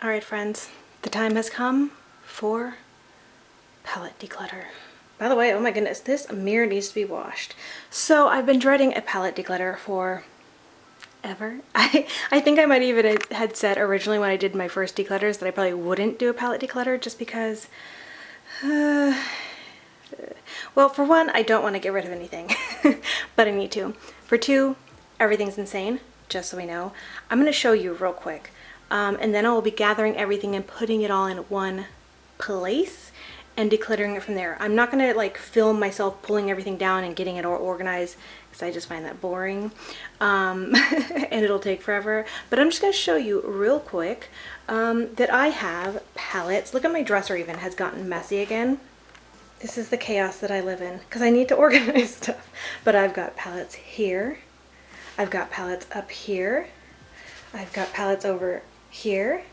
Alright friends, the time has come for palette declutter. By the way, oh my goodness, this mirror needs to be washed. So I've been dreading a palette declutter for ever. I think I might even had said originally when I did my first declutters that I probably wouldn't do a palette declutter just because, well, for one, I don't want to get rid of anything, but I need to. For two, everything's insane, just so we know. I'm going to show you real quick. And then I will be gathering everything and putting it all in one place and decluttering it from there. I'm not gonna like film myself pulling everything down and getting it all organized because I just find that boring, and it'll take forever. But I'm just gonna show you real quick that I have palettes. Look at my dresser even has gotten messy again. This is the chaos that I live in because I need to organize stuff. But I've got palettes here. I've got palettes up here. I've got palettes over here.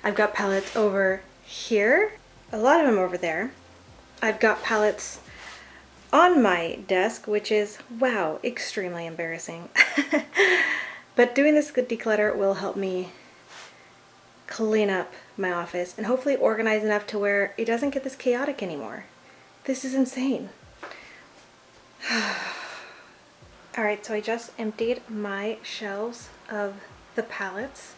I've got palettes over here. A lot of them over there. I've got palettes on my desk, which is, wow, extremely embarrassing. But doing this good declutter will help me clean up my office and hopefully organize enough to where it doesn't get this chaotic anymore. This is insane. Alright, so I just emptied my shelves of the palettes.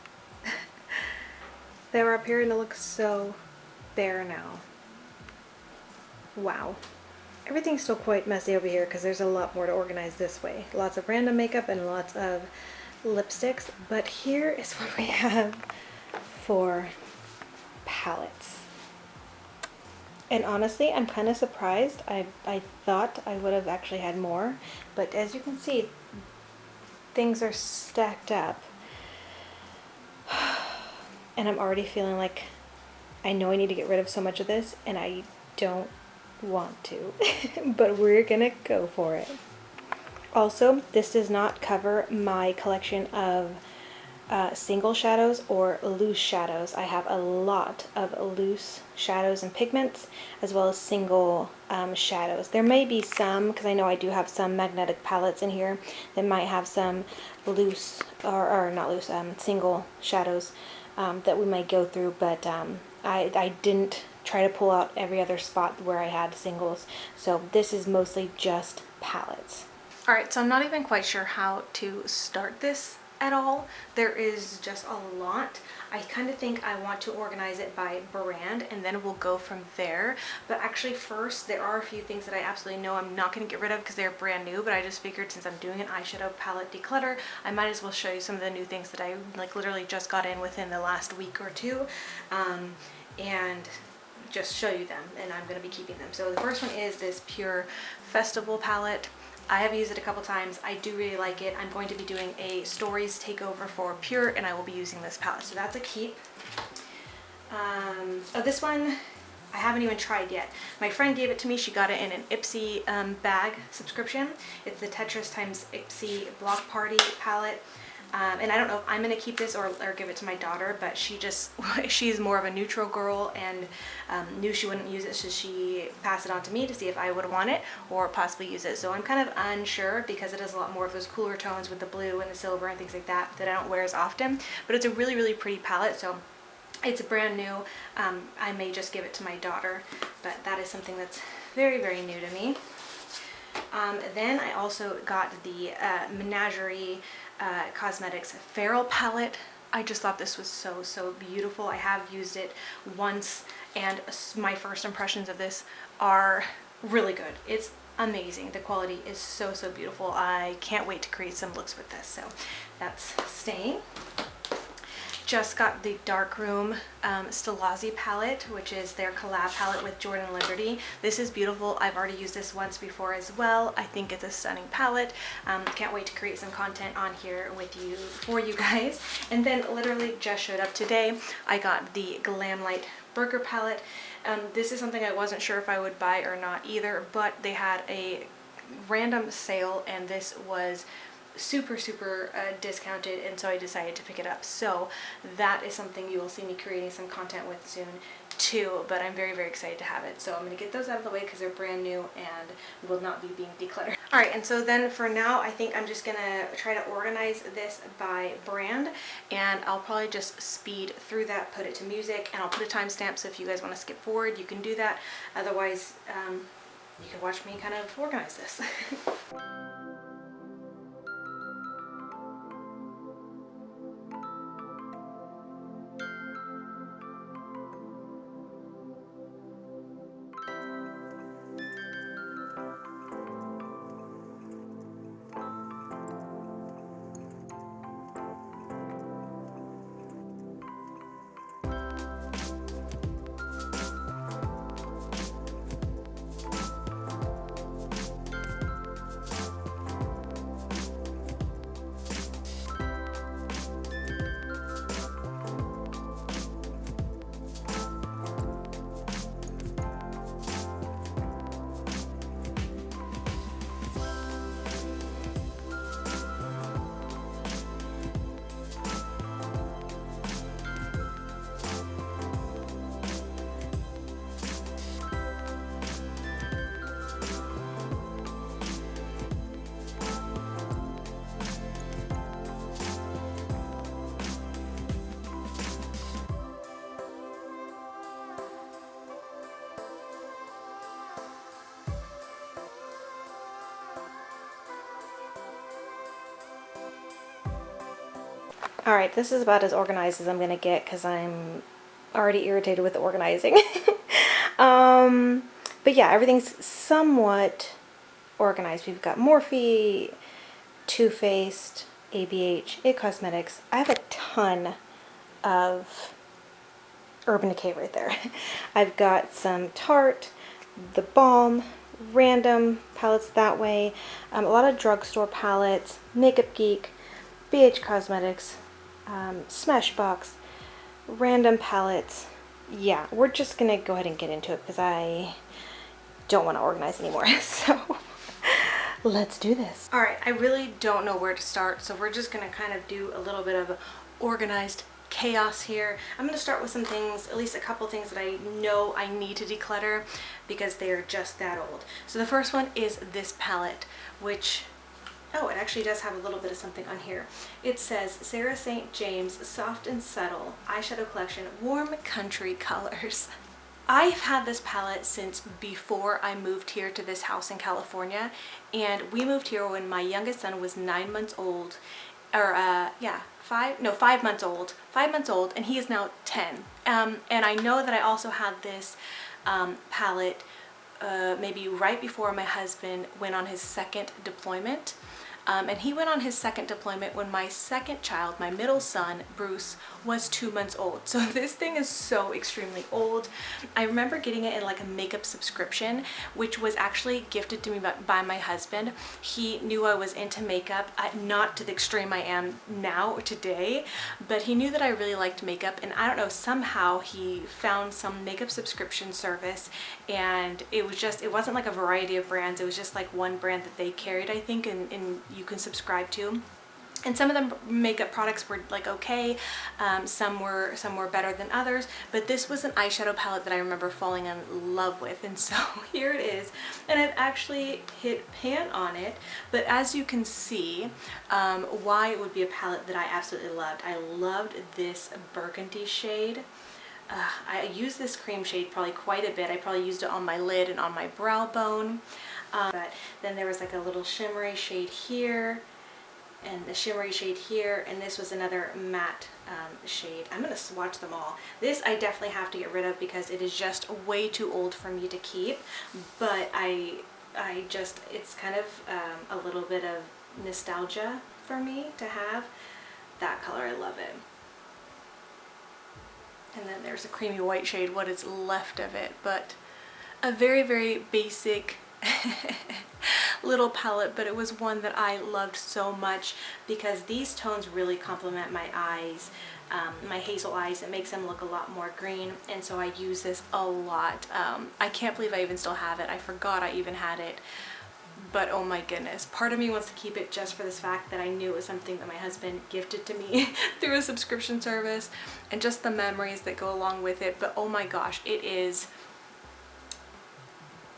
They were up here and it looks so bare now. Wow. Everything's still quite messy over here because there's a lot more to organize this way. Lots of random makeup and lots of lipsticks, but here is what we have for palettes. And honestly, I'm kind of surprised. I thought I would have actually had more, but as you can see, things are stacked up. And I'm already feeling like I know I need to get rid of so much of this and I don't want to, but we're gonna go for it. Also, this does not cover my collection of single shadows or loose shadows. I have a lot of loose shadows and pigments as well as single shadows. There may be some, because I know I do have some magnetic palettes in here that might have some loose or not loose, single shadows that we might go through, but I didn't try to pull out every other spot where I had singles, so this is mostly just palettes. Alright, so I'm not even quite sure how to start this at all. There is just a lot. I kind of think I want to organize it by brand and then we'll go from there. But actually first, there are a few things that I absolutely know I'm not going to get rid of because they're brand new, but I just figured since I'm doing an eyeshadow palette declutter, I might as well show you some of the new things that I like literally just got in within the last week or two, and just show you them, and I'm going to be keeping them. So the first one is this Pure Festival palette. I have used it a couple times. I do really like it. I'm going to be doing a stories takeover for Pure and I will be using this palette. So that's a keep. Oh, this one I haven't even tried yet. My friend gave it to me. She got it in an Ipsy bag subscription. It's the Tetris x Ipsy Block Party palette. And I don't know if I'm going to keep this or give it to my daughter, but she's more of a neutral girl and knew she wouldn't use it, so she passed it on to me to see if I would want it or possibly use it. So I'm kind of unsure because it has a lot more of those cooler tones with the blue and the silver and things like that I don't wear as often. But it's a really, really pretty palette, so it's brand new. I may just give it to my daughter, but that is something that's very, very new to me. Then I also got the Menagerie Cosmetics Feral palette. I just thought this was so beautiful. I have used it once and my first impressions of this are really good. It's amazing. The quality is so beautiful. I can't wait to create some looks with this, so that's staying. Just got the Darkroom Stilazzi palette, which is their collab palette with Jordan Liberty. This is beautiful. I've already used this once before as well. I think it's a stunning palette. Can't wait to create some content on here with you, for you guys. And then literally just showed up today, I got the Glamlight Burger palette. This is something I wasn't sure if I would buy or not either, but they had a random sale and this was super discounted, and so I decided to pick it up. So that is something you will see me creating some content with soon. too, but I'm very, very excited to have it. So I'm going to get those out of the way because they're brand new and will not be being decluttered. All right, and so then for now, I think I'm just going to try to organize this by brand, and I'll probably just speed through that, put it to music, and I'll put a timestamp, so if you guys want to skip forward, you can do that. Otherwise, you can watch me kind of organize this. All right, this is about as organized as I'm gonna get because I'm already irritated with the organizing. But yeah, everything's somewhat organized. We've got Morphe, Too Faced, ABH, It Cosmetics. I have a ton of Urban Decay right there. I've got some Tarte, The Balm, random palettes that way, a lot of drugstore palettes, Makeup Geek, BH Cosmetics, Smashbox, random palettes. Yeah, we're just gonna go ahead and get into it because I don't want to organize anymore. So let's do this. All right, I really don't know where to start, so we're just gonna kind of do a little bit of organized chaos here. I'm gonna start with some things, at least a couple things that I know I need to declutter because they're just that old. So the first one is this palette, which, oh, it actually does have a little bit of something on here. It says Sarah St. James Soft and Subtle Eyeshadow Collection, Warm Country Colors. I've had this palette since before I moved here to this house in California, and we moved here when my youngest son was 9 months old, or yeah, 5 months old, and he is now 10. And I know that I also had this palette maybe right before my husband went on his second deployment. And he went on his second deployment when my second child, my middle son, Bruce, was 2 months old. So this thing is so extremely old. I remember getting it in like a makeup subscription, which was actually gifted to me by my husband. He knew I was into makeup, not to the extreme I am now or today, but he knew that I really liked makeup, and I don't know, somehow he found some makeup subscription service, and it wasn't like a variety of brands, it was just like one brand that they carried, I think, and you can subscribe to. And some of the makeup products were like okay, some were better than others, but this was an eyeshadow palette that I remember falling in love with, and so here it is. And I've actually hit pan on it, but as you can see, why it would be a palette that I absolutely loved. I loved this burgundy shade. I used this cream shade probably quite a bit. I probably used it on my lid and on my brow bone. But then there was like a little shimmery shade here, and the shimmery shade here, and this was another matte shade. I'm going to swatch them all. This I definitely have to get rid of because it is just way too old for me to keep, but it's kind of a little bit of nostalgia for me to have. That color, I love it. And then there's a creamy white shade, what is left of it, but a very, very basic little palette, but it was one that I loved so much because these tones really complement my eyes, my hazel eyes. It makes them look a lot more green, and so I use this a lot. I can't believe I even still have it. I forgot I even had it, but oh my goodness, part of me wants to keep it just for this fact that I knew it was something that my husband gifted to me through a subscription service, and just the memories that go along with it. But oh my gosh, it is,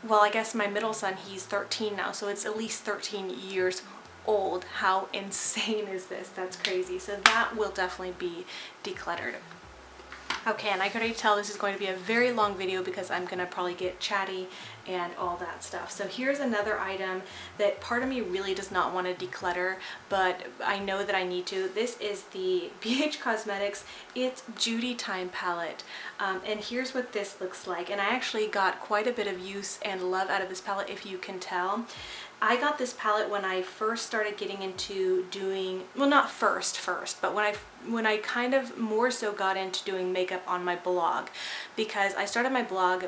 well, I guess my middle son, he's 13 now, so it's at least 13 years old. How insane is this? That's crazy. So that will definitely be decluttered. Okay, and I can already tell this is going to be a very long video because I'm gonna probably get chatty and all that stuff. So here's another item that part of me really does not want to declutter, but I know that I need to. This is the BH Cosmetics It's Judy Time palette. And here's what this looks like. And I actually got quite a bit of use and love out of this palette, if you can tell. I got this palette when I first started getting into doing, well, not first, but when I kind of more so got into doing makeup on my blog, because I started my blog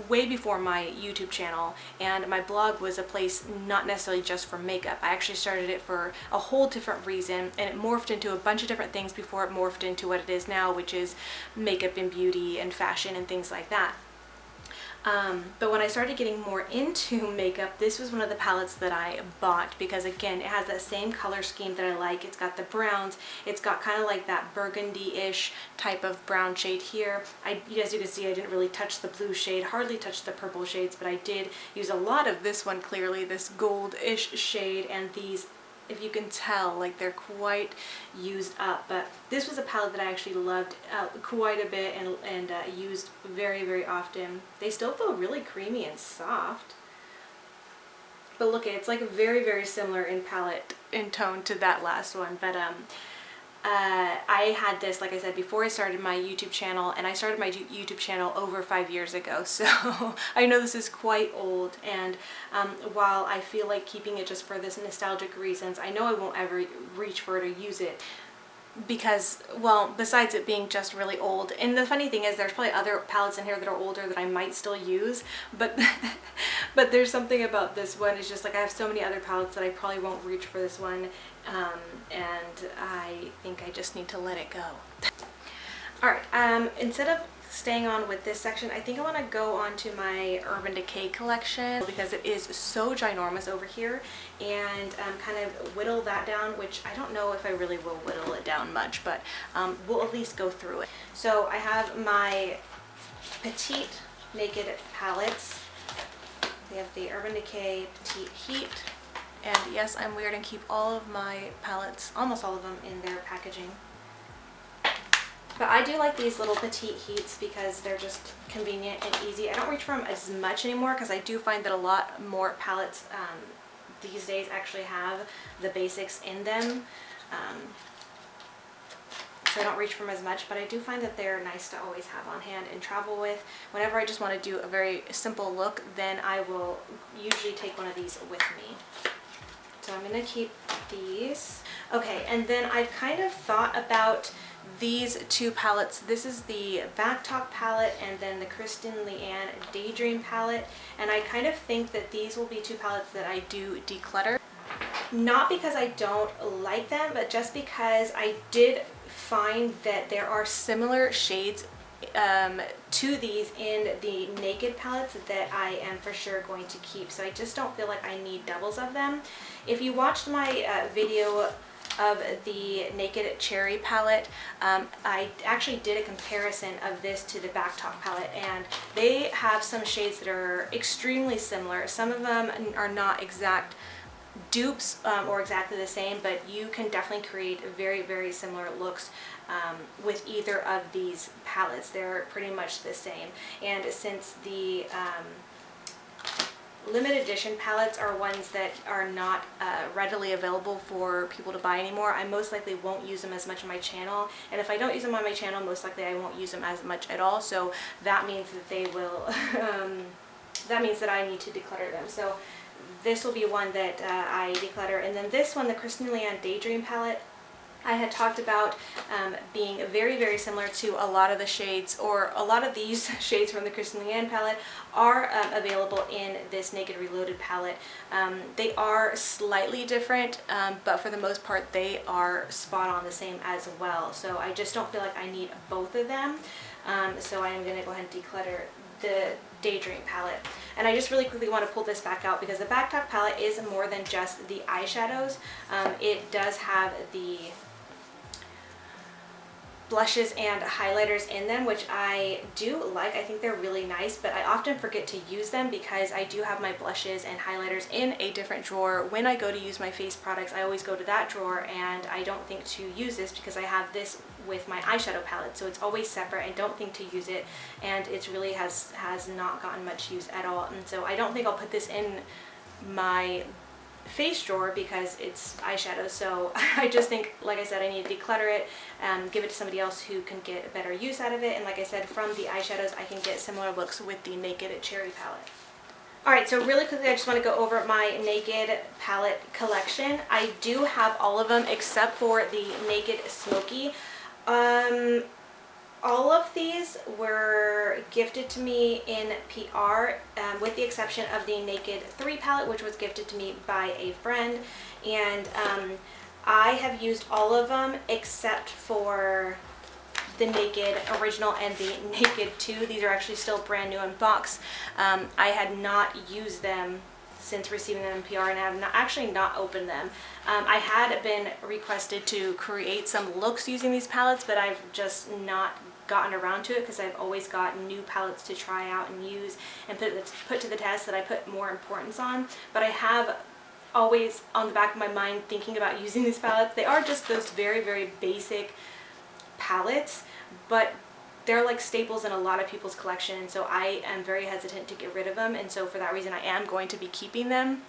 way before my YouTube channel, and my blog was a place not necessarily just for makeup. I actually started it for a whole different reason, and it morphed into a bunch of different things before it morphed into what it is now, which is makeup and beauty and fashion and things like that. But when I started getting more into makeup, this was one of the palettes that I bought because, again, it has that same color scheme that I like. It's got the browns, it's got kind of like that burgundy-ish type of brown shade here. As you can see, I didn't really touch the blue shade, hardly touched the purple shades, but I did use a lot of this one, clearly, this gold-ish shade, and these, if you can tell, like, they're quite used up. But this was a palette that I actually loved quite a bit and used very, very often. They still feel really creamy and soft. But look, it's like very, very similar in palette, in tone to that last one. But I had this, like I said, before I started my YouTube channel, and I started my YouTube channel over 5 years ago, so I know this is quite old, and while I feel like keeping it just for this nostalgic reasons, I know I won't ever reach for it or use it because, well, besides it being just really old, and the funny thing is there's probably other palettes in here that are older that I might still use, but but there's something about this one. It's just like I have so many other palettes that I probably won't reach for this one, and I think I just need to let it go. Alright, instead of staying on with this section, I think I want to go on to my Urban Decay collection because it is so ginormous over here, and kind of whittle that down, which I don't know if I really will whittle it down much, but we'll at least go through it. So I have my Petite Naked palettes. We have the Urban Decay Petite Heat, and yes, I'm weird and keep all of my palettes, almost all of them, in their packaging. But I do like these little petite heats because they're just convenient and easy. I don't reach for them as much anymore because I do find that a lot more palettes these days actually have the basics in them. So I don't reach for them as much, but I do find that they're nice to always have on hand and travel with. Whenever I just want to do a very simple look, then I will usually take one of these with me. So I'm going to keep these. Okay, and then I've kind of thought about these two palettes. This is the Backtalk palette and then the Kristen Leanne Daydream palette, and I kind of think that these will be two palettes that I do declutter. Not because I don't like them, but just because I did find that there are similar shades to these in the Naked palettes that I am for sure going to keep. So I just don't feel like I need doubles of them. If you watched my video of the Naked Cherry palette, I actually did a comparison of this to the Backtalk palette, and they have some shades that are extremely similar. Some of them are not exact dupes or exactly the same, but you can definitely create very, very similar looks with either of these palettes. They're pretty much the same. And since the limited edition palettes are ones that are not readily available for people to buy anymore, I most likely won't use them as much on my channel, and if I don't use them on my channel, most likely I won't use them as much at all, so that means that they will that means that I need to declutter them. So this will be one that I declutter. And then this one, the Kristen Leanne Daydream palette, I had talked about being very, very similar to a lot of the shades, or a lot of these shades from the Kristen Leanne palette are available in this Naked Reloaded palette. They are slightly different, but for the most part they are spot on the same as well. So I just don't feel like I need both of them. So I am going to go ahead and declutter Daydream palette. And I just really quickly want to pull this back out because the Backtalk palette is more than just the eyeshadows. It does have the blushes and highlighters in them, which I do like. I think they're really nice, but I often forget to use them because I do have my blushes and highlighters in a different drawer. When I go to use my face products, I always go to that drawer, and I don't think to use this because I have this with my eyeshadow palette, so it's always separate. I don't think to use it, and it really has not gotten much use at all. And so I don't think I'll put this in my face drawer because it's eyeshadow. So I just think, like I said, I need to declutter it, give it to somebody else who can get a better use out of it. And like I said, from the eyeshadows I can get similar looks with the Naked Cherry palette. Alright, so really quickly I just want to go over my Naked palette collection. I do have all of them except for the Naked Smoky. All of these were gifted to me in PR, with the exception of the Naked 3 palette, which was gifted to me by a friend. And I have used all of them except for the Naked Original and the Naked 2. These are actually still brand new in box. I had not used them since receiving them in PR, and I have actually not opened them. I had been requested to create some looks using these palettes, but I've just not gotten around to it because I've always got new palettes to try out and use and put to the test that I put more importance on. But I have always on the back of my mind thinking about using these palettes. They are just those very, very basic palettes, but they're like staples in a lot of people's collection, and so I am very hesitant to get rid of them, and so for that reason I am going to be keeping them.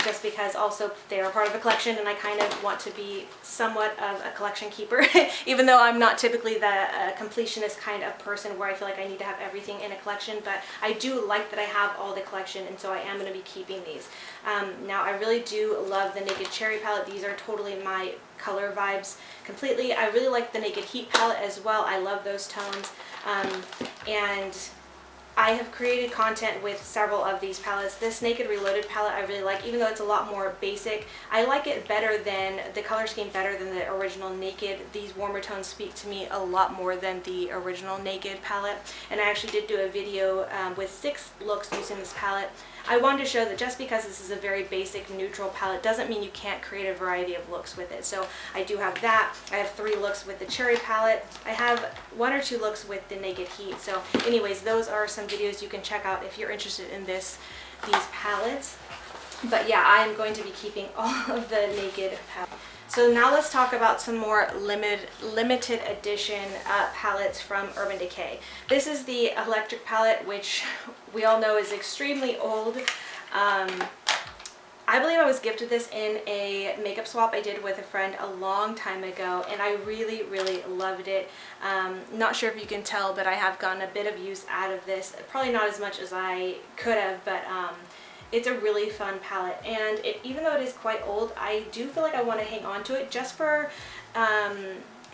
Just because also they are part of a collection, and I kind of want to be somewhat of a collection keeper, even though I'm not typically the completionist kind of person where I feel like I need to have everything in a collection, but I do like that I have all the collection, and so I am going to be keeping these. Now I really do love the Naked Cherry palette. These are totally my color vibes completely. I really like the Naked Heat palette as well. I love those tones, and I have created content with several of these palettes. This Naked Reloaded palette I really like, even though it's a lot more basic. I like it better than, the color scheme better than the original Naked. These warmer tones speak to me a lot more than the original Naked palette. And I actually did do a video with 6 looks using this palette. I wanted to show that just because this is a very basic neutral palette doesn't mean you can't create a variety of looks with it. So I do have that. I have 3 looks with the Cherry palette. I have 1 or 2 looks with the Naked Heat. So anyways, those are some videos you can check out if you're interested in these palettes. But yeah, I am going to be keeping all of the Naked palettes. So now let's talk about some more limited edition palettes from Urban Decay. This is the Electric palette, which we all know is extremely old. I believe I was gifted this in a makeup swap I did with a friend a long time ago, and I really, really loved it. Not sure if you can tell, but I have gotten a bit of use out of this. Probably not as much as I could have, but it's a really fun palette, and even though it is quite old, I do feel like I want to hang on to it just for,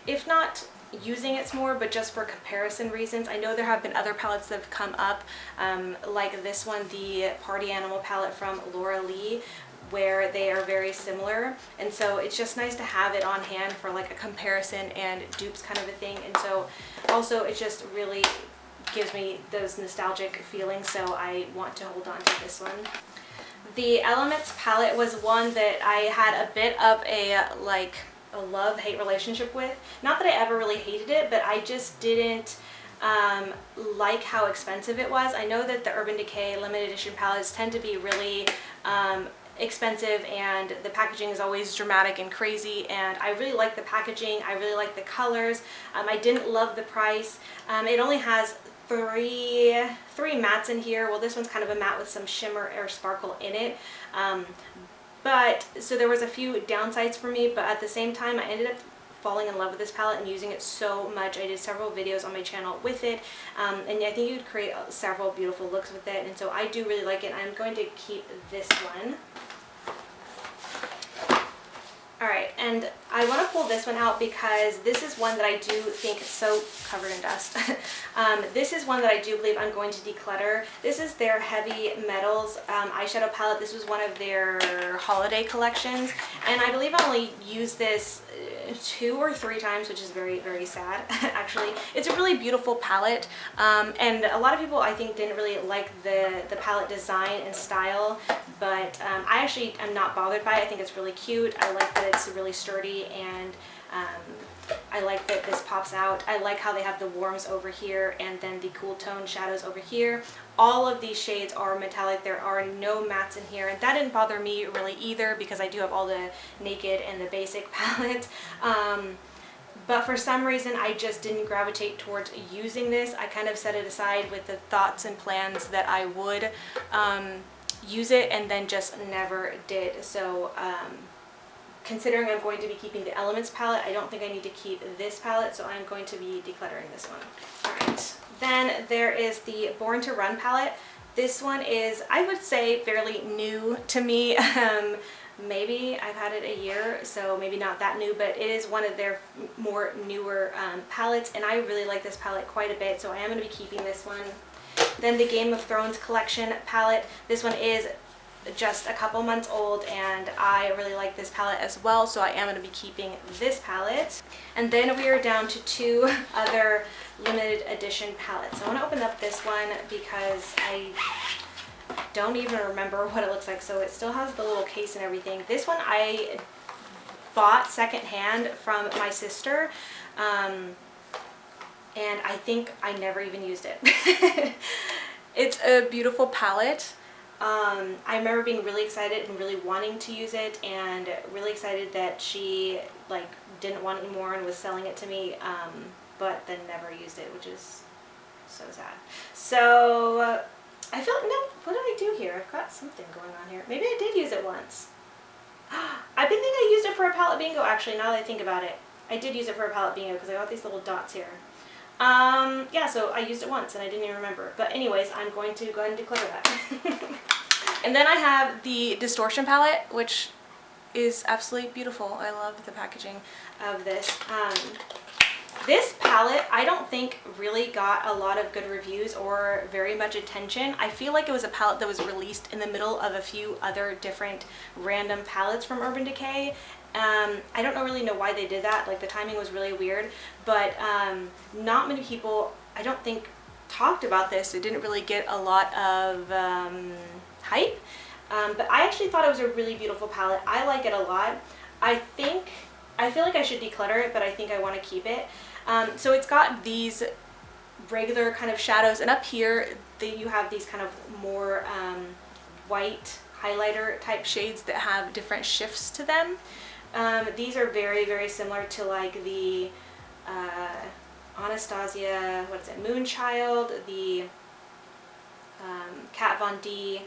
if not using it more, but just for comparison reasons. I know there have been other palettes that have come up, like this one, the Party Animal palette from Laura Lee, where they are very similar, and so it's just nice to have it on hand for like a comparison and dupes kind of a thing. And so also it just really gives me those nostalgic feelings, so I want to hold on to this one. The Elements palette was one that I had a bit of a love-hate relationship with. Not that I ever really hated it, but I just didn't like how expensive it was. I know that the Urban Decay limited edition palettes tend to be really expensive, and the packaging is always dramatic and crazy, and I really like the packaging. I really like the colors. I didn't love the price. It only has three mattes in here. Well, this one's kind of a matte with some shimmer or sparkle in it. But so there was a few downsides for me, but at the same time I ended up falling in love with this palette and using it so much. I did several videos on my channel with it, and I think you could create several beautiful looks with it, and so I do really like it. I'm going to keep this one. Alright, and I want to pull this one out because this is one that I do think is so covered in dust. This is one that I do believe I'm going to declutter. This is their Heavy Metals eyeshadow palette. This was one of their holiday collections, and I believe I only used this 2 or 3 times, which is very, very sad, actually. It's a really beautiful palette, and a lot of people, I think, didn't really like the palette design and style, but I actually am not bothered by it. I think it's really cute. I like that it's really sturdy, and I like that this pops out. I like how they have the warms over here and then the cool tone shadows over here. All of these shades are metallic. There are no mattes in here, and that didn't bother me really either because I do have all the naked and the basic palette. But for some reason I just didn't gravitate towards using this. I kind of set it aside with the thoughts and plans that I would use it, and then just never did. So considering I'm going to be keeping the Elements palette, I don't think I need to keep this palette, so I'm going to be decluttering this one. Alright, then there is the Born to Run palette. This one is, I would say, fairly new to me. Maybe I've had it a year, so maybe not that new, but it is one of their more newer palettes, and I really like this palette quite a bit, so I am going to be keeping this one. Then the Game of Thrones collection palette. This one is just a couple months old, and I really like this palette as well, so I am going to be keeping this palette. And then we are down to 2 other limited edition palettes. I want to open up this one because I don't even remember what it looks like. So it still has the little case and everything. This one I bought secondhand from my sister, and I think I never even used it. It's a beautiful palette. I remember being really excited and really wanting to use it, and really excited that she didn't want it anymore and was selling it to me, but then never used it, which is so sad. So I feel like, no, what did I do here? I've got something going on here. Maybe I did use it once. I think I used it for a palette bingo, actually, now that I think about it. I did use it for a palette bingo because I got these little dots here. Yeah, so I used it once and I didn't even remember. But anyways, I'm going to go ahead and declutter that. And then I have the Distortion palette, which is absolutely beautiful. I love the packaging of this. This palette, I don't think really got a lot of good reviews or very much attention. I feel like it was a palette that was released in the middle of a few other different random palettes from Urban Decay. I don't really know why they did that. Like, the timing was really weird, but not many people, I don't think, talked about this. It didn't really get a lot of hype, but I actually thought it was a really beautiful palette. I like it a lot. I feel like I should declutter it, but I think I want to keep it. So it's got these regular kind of shadows, and up here you have these kind of more white highlighter type shades that have different shifts to them. These are very, very similar to like the Anastasia, what is it, Moonchild, the Kat Von D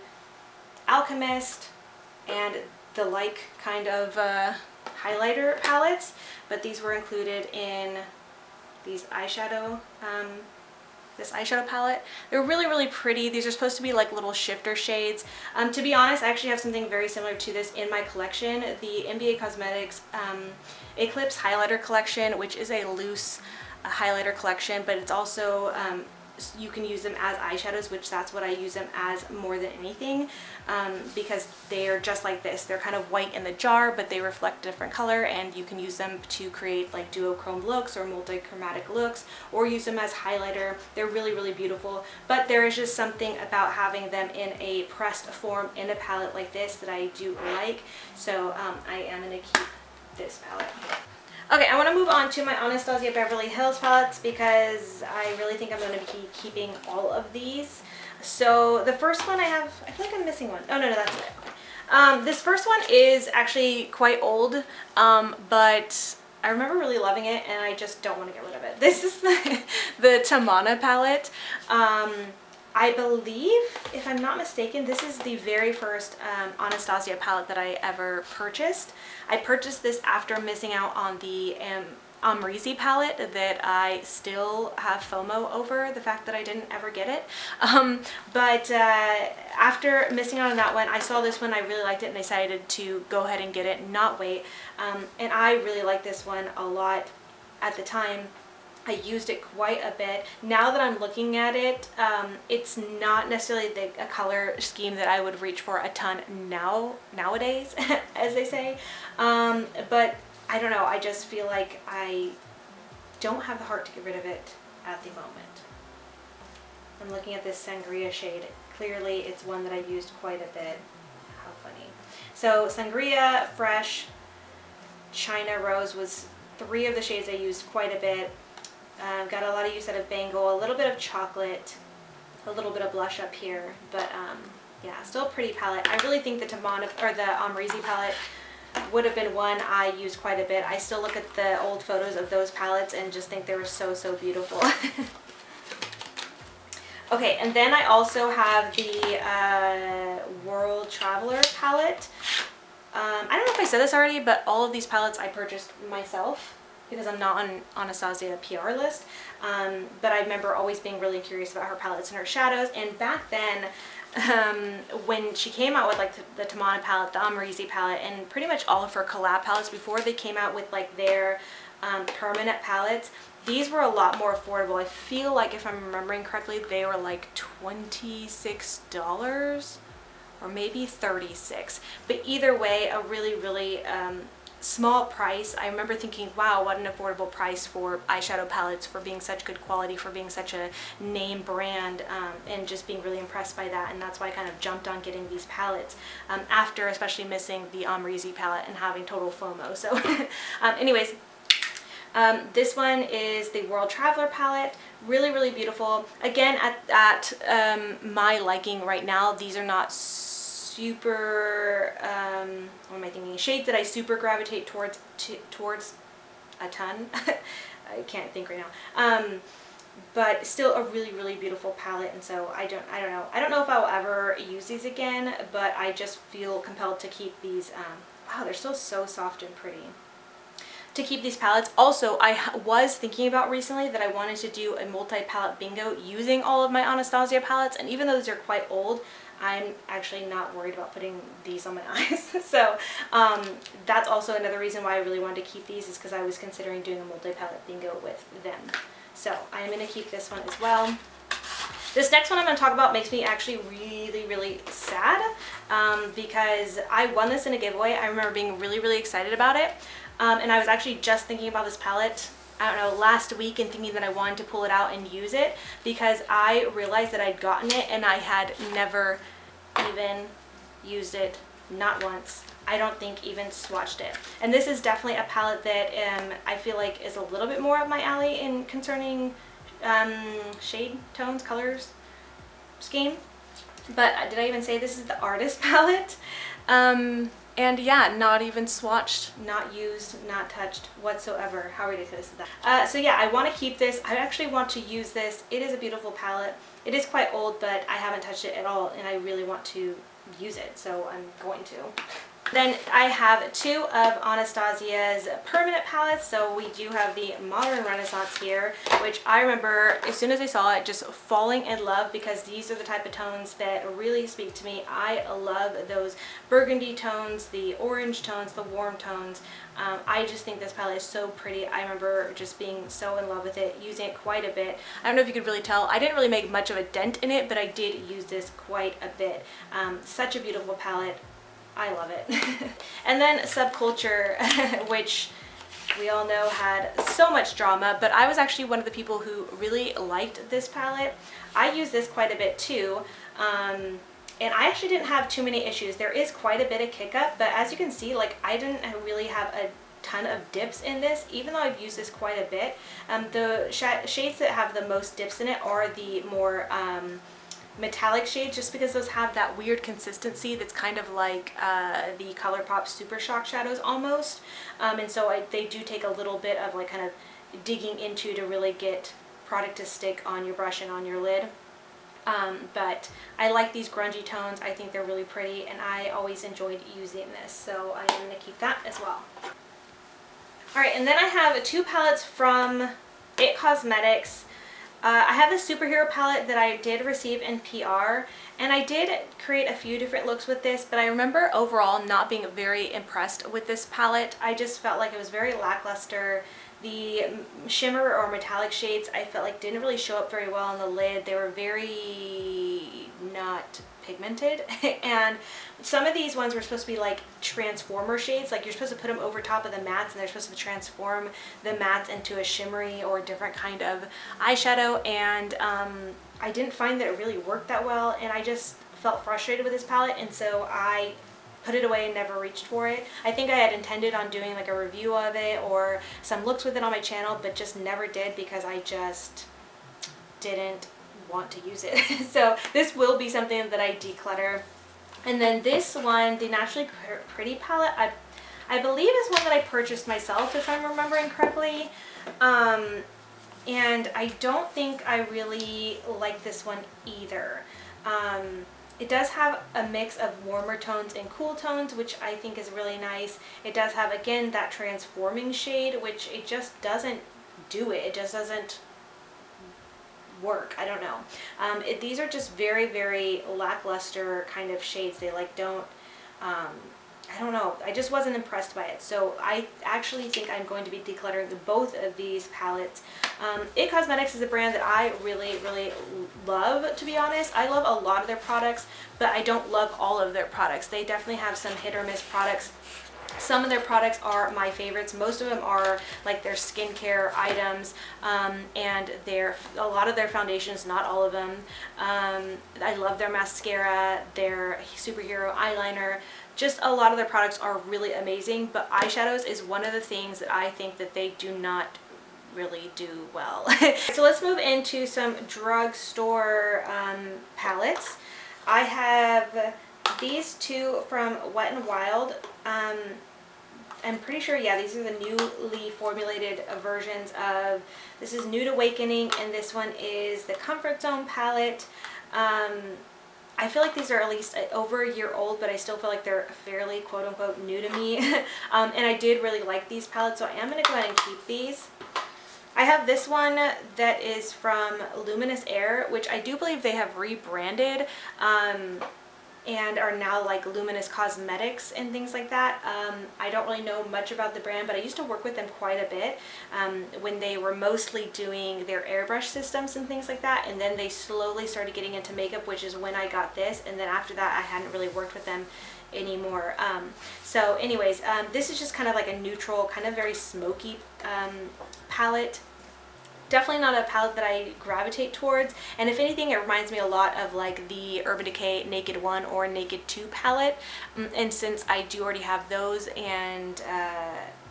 Alchemist, and the like kind of highlighter palettes, but these were included in these eyeshadow this eyeshadow palette. They're really, really pretty. These are supposed to be like little shifter shades. To be honest, I actually have something very similar to this in my collection, the NBA Cosmetics Eclipse highlighter collection, which is a loose highlighter collection, but it's also you can use them as eyeshadows, which that's what I use them as more than anything, because they are just like this. They're kind of white in the jar, but they reflect a different color, and you can use them to create like duochrome looks or multi-chromatic looks, or use them as highlighter. They're really, really beautiful, but there is just something about having them in a pressed form in a palette like this that I do like, so I am going to keep this palette. Okay, I want to move on to my Anastasia Beverly Hills palettes because I really think I'm going to be keeping all of these. So the first one I feel like I'm missing one. Oh, no, that's it. This first one is actually quite old, but I remember really loving it, and I just don't want to get rid of it. This is the Tamana palette. I believe, if I'm not mistaken, this is the very first Anastasia palette that I ever purchased. I purchased this after missing out on the Amrezy palette that I still have FOMO over, the fact that I didn't ever get it. But after missing out on that one, I saw this one, I really liked it, and I decided to go ahead and get it and not wait. And I really like this one a lot at the time. I used it quite a bit. Now that I'm looking at it, it's not necessarily a color scheme that I would reach for a ton nowadays, as they say. But I don't know, I just feel like I don't have the heart to get rid of it at the moment. I'm looking at this Sangria shade. Clearly it's one that I used quite a bit. How funny. So Sangria, Fresh, China Rose was 3 of the shades I used quite a bit. Got a lot of use out of Bangle, a little bit of chocolate, a little bit of blush up here, but yeah, still a pretty palette. I really think the Amrezy palette would have been one I used quite a bit. I still look at the old photos of those palettes and just think they were so, so beautiful. Okay, and then I also have the World Traveler palette. I don't know if I said this already, but all of these palettes I purchased myself because I'm not on Anastasia PR list. But I remember always being really curious about her palettes and her shadows. And back then, when she came out with like the Tamana palette, the Amrezy palette, and pretty much all of her collab palettes before they came out with like their permanent palettes, these were a lot more affordable. I feel like, if I'm remembering correctly, they were like $26 or maybe $36. But either way, a really, really small price. I remember thinking, wow, what an affordable price for eyeshadow palettes, for being such good quality, for being such a name brand, and just being really impressed by that. And that's why I kind of jumped on getting these palettes after especially missing the Amrezy palette and having total FOMO. So anyways, this one is the World Traveler palette. Really, really beautiful. Again, at my liking right now. These are not super, what am I thinking? Shades that I super gravitate towards a ton. I can't think right now. But still a really, really beautiful palette, and so I don't know. I don't know if I will ever use these again, but I just feel compelled to keep these. Wow, they're still so soft and pretty. To keep these palettes. Also, I was thinking about recently that I wanted to do a multi-palette bingo using all of my Anastasia palettes, and even though these are quite old, I'm actually not worried about putting these on my eyes. So that's also another reason why I really wanted to keep these, is because I was considering doing a multi-palette bingo with them. So I'm going to keep this one as well. This next one I'm going to talk about makes me actually really, really sad because I won this in a giveaway. I remember being really, really excited about it. And I was actually just thinking about this palette, I don't know, last week, and thinking that I wanted to pull it out and use it because I realized that I'd gotten it and I had never even used it, not once. I don't think even swatched it. And this is definitely a palette that I feel like is a little bit more up my alley in concerning shade, tones, colors, scheme. But did I even say this is the Artist palette? And yeah, not even swatched, not used, not touched whatsoever. How ridiculous is that? So yeah, I want to keep this. I actually want to use this. It is a beautiful palette. It is quite old, but I haven't touched it at all, and I really want to use it, so I'm going to. Then I have 2 of Anastasia's permanent palettes. So we do have the Modern Renaissance here, which I remember as soon as I saw it just falling in love, because these are the type of tones that really speak to me. I love those burgundy tones, the orange tones, the warm tones. I just think this palette is so pretty. I remember just being so in love with it, using it quite a bit. I don't know if you could really tell. I didn't really make much of a dent in it, but I did use this quite a bit. Such a beautiful palette. I love it. And then Subculture, which we all know had so much drama, but I was actually one of the people who really liked this palette. I use this quite a bit too, and I actually didn't have too many issues. There is quite a bit of kick up, but as you can see, like, I didn't really have a ton of dips in this, even though I've used this quite a bit. The shades that have the most dips in it are the more metallic shades, just because those have that weird consistency that's kind of like the ColourPop Super Shock shadows almost, and so they do take a little bit of like kind of digging into to really get product to stick on your brush and on your lid. But I like these grungy tones. I think they're really pretty, and I always enjoyed using this, so I'm going to keep that as well. Alright, and then I have 2 palettes from It Cosmetics. I have this superhero palette that I did receive in PR, and I did create a few different looks with this, but I remember overall not being very impressed with this palette. I just felt like it was very lackluster. The shimmer or metallic shades I felt like didn't really show up very well on the lid. They were very not pigmented. And some of these ones were supposed to be like transformer shades, like you're supposed to put them over top of the mattes and they're supposed to transform the mattes into a shimmery or different kind of eyeshadow, and I didn't find that it really worked that well, and I just felt frustrated with this palette, and so I put it away and never reached for it. I think I had intended on doing like a review of it or some looks with it on my channel, but just never did because I just didn't want to use it. So this will be something that I declutter. And then this one, the Naturally Pretty palette, I believe is one that I purchased myself, if I'm remembering correctly. And I don't think I really like this one either. It does have a mix of warmer tones and cool tones, which I think is really nice. It does have, again, that transforming shade, which it just doesn't do it. It just doesn't work. I don't know. These are just very, very lackluster kind of shades. They like don't, I don't know. I just wasn't impressed by it. So I actually think I'm going to be decluttering both of these palettes. It Cosmetics is a brand that I really, really love, to be honest. I love a lot of their products, but I don't love all of their products. They definitely have some hit or miss products. Some of their products are my favorites. Most of them are like their skincare items, and a lot of their foundations, not all of them. I love their mascara, their superhero eyeliner. Just a lot of their products are really amazing, but eyeshadows is one of the things that I think that they do not really do well. So let's move into some drugstore palettes. I have these two from Wet n Wild. I'm pretty sure, yeah, these are the newly formulated versions of, this is Nude Awakening, and this one is the Comfort Zone palette. I feel like these are at least over a year old, but I still feel like they're fairly quote-unquote new to me. And I did really like these palettes, so I am going to go ahead and keep these. I have this one that is from Luminous Air, which I do believe they have rebranded and are now like Luminous Cosmetics and things like that. I don't really know much about the brand, but I used to work with them quite a bit when they were mostly doing their airbrush systems and things like that, and then they slowly started getting into makeup, which is when I got this, and then after that I hadn't really worked with them anymore. So anyways, this is just kind of like a neutral, kind of very smoky palette. Definitely not a palette that I gravitate towards, and if anything it reminds me a lot of like the Urban Decay Naked 1 or Naked 2 palette, and since I do already have those and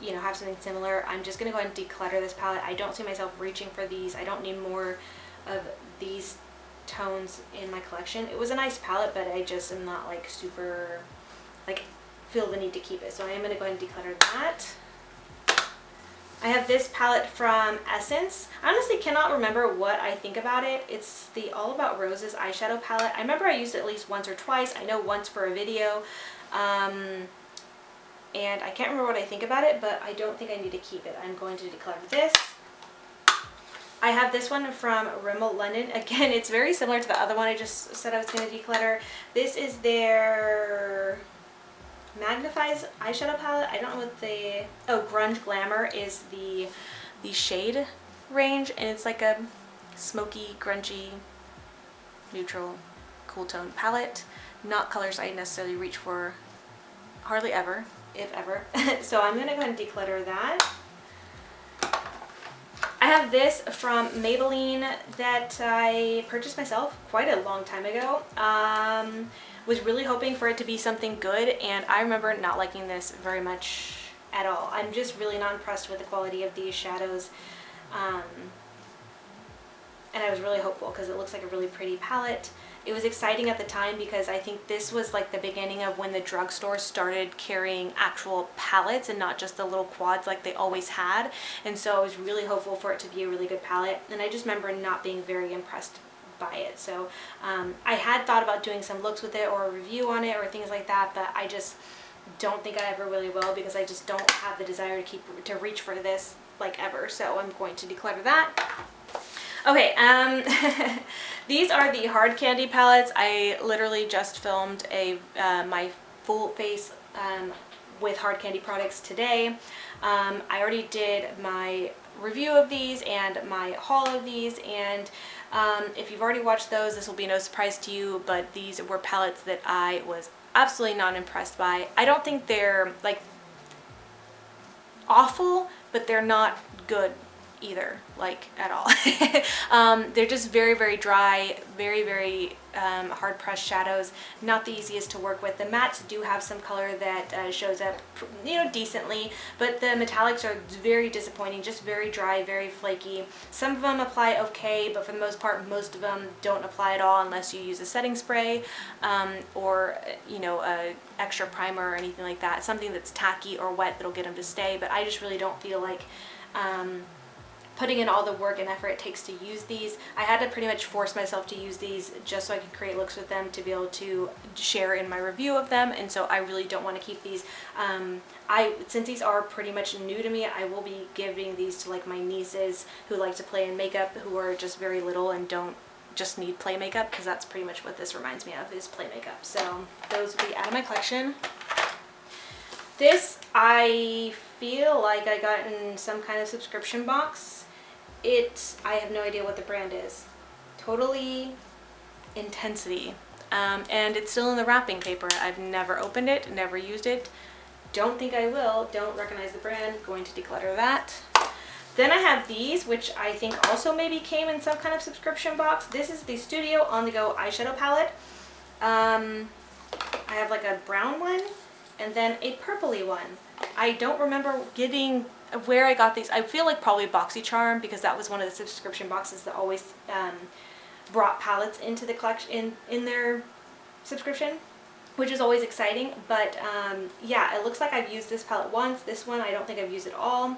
you know, have something similar, I'm just gonna go ahead and declutter this palette. I don't see myself reaching for these. I don't need more of these tones in my collection. It was a nice palette, but I just am not like super like feel the need to keep it, so I am gonna go ahead and declutter that. I have this palette from Essence. I honestly cannot remember what I think about it. It's the All About Roses eyeshadow palette. I remember I used it at least once or twice. I know once for a video. And I can't remember what I think about it, but I don't think I need to keep it. I'm going to declutter this. I have this one from Rimmel London. Again, it's very similar to the other one I just said I was going to declutter. This is their Magnifies eyeshadow palette. I don't know what the, oh, Grunge Glamour is the shade range, and it's like a smoky, grungy, neutral, cool tone palette. Not colors I necessarily reach for hardly ever, if ever. So I'm gonna go ahead and declutter that. I have this from Maybelline that I purchased myself quite a long time ago. Was really hoping for it to be something good, and I remember not liking this very much at all. I'm just really not impressed with the quality of these shadows, and I was really hopeful because it looks like a really pretty palette. It was exciting at the time because I think this was like the beginning of when the drugstore started carrying actual palettes and not just the little quads like they always had, and so I was really hopeful for it to be a really good palette, and I just remember not being very impressed by it. So I had thought about doing some looks with it or a review on it or things like that, but I just don't think I ever really will because I just don't have the desire to reach for this like ever. So I'm going to declutter that. Okay, these are the hard candy palettes. I literally just filmed my full face with hard candy products today. I already did my review of these and my haul of these, and If you've already watched those, this will be no surprise to you, but these were palettes that I was absolutely not impressed by. I don't think they're like awful, but they're not good either, like at all. They're just very, very dry, very, very hard pressed shadows, not the easiest to work with. The mattes do have some color that shows up, you know, decently, but the metallics are very disappointing, just very dry, very flaky. Some of them apply okay, but for the most part, most of them don't apply at all unless you use a setting spray or, you know, a extra primer or anything like that, something that's tacky or wet that'll get them to stay. But I just really don't feel like putting in all the work and effort it takes to use these. I had to pretty much force myself to use these just so I could create looks with them to be able to share in my review of them, and so I really don't want to keep these. Since these are pretty much new to me, I will be giving these to like my nieces who like to play in makeup, who are just very little and don't just need play makeup, because that's pretty much what this reminds me of, is play makeup. So those will be out of my collection. This I feel like I got in some kind of subscription box. I have no idea what the brand is. Totally Intensity. And it's still in the wrapping paper. I've never opened it, never used it. Don't think I will. Don't recognize the brand. Going to declutter that. Then I have these, which I think also maybe came in some kind of subscription box. This is the Studio On The Go eyeshadow palette. I have like a brown one and then a purpley one. I don't remember getting where I got these. I feel like probably BoxyCharm, because that was one of the subscription boxes that always brought palettes into the collection in their subscription, which is always exciting. But yeah, it looks like I've used this palette once. This one I don't think I've used at all.